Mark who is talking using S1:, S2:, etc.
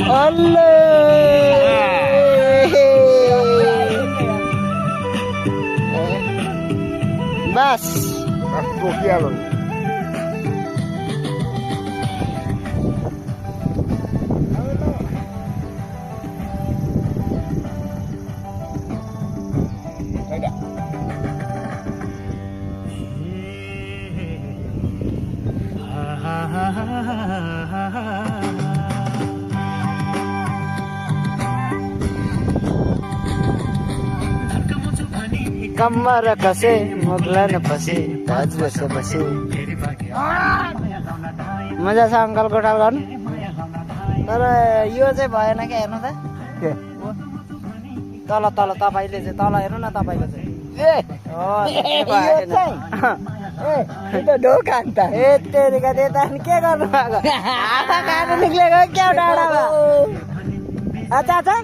S1: अल्ले बस
S2: टोकिहाल्नु
S1: कम्मर कसे मुगलन फसे ताज बसे बसे मजा छ अङ्कल गोठाल गर्नु तर यो चाहिँ भएन क्या हेर्नु त तल तल तपाईँले चाहिँ तल हेर्नु न तपाईँले चाहिँ
S2: ढोका अन्त
S1: ए तेरिका त्यता के गर्नु भएको आँखा खानु निक्लेको क्या डाँडामा अच्छा अच्छा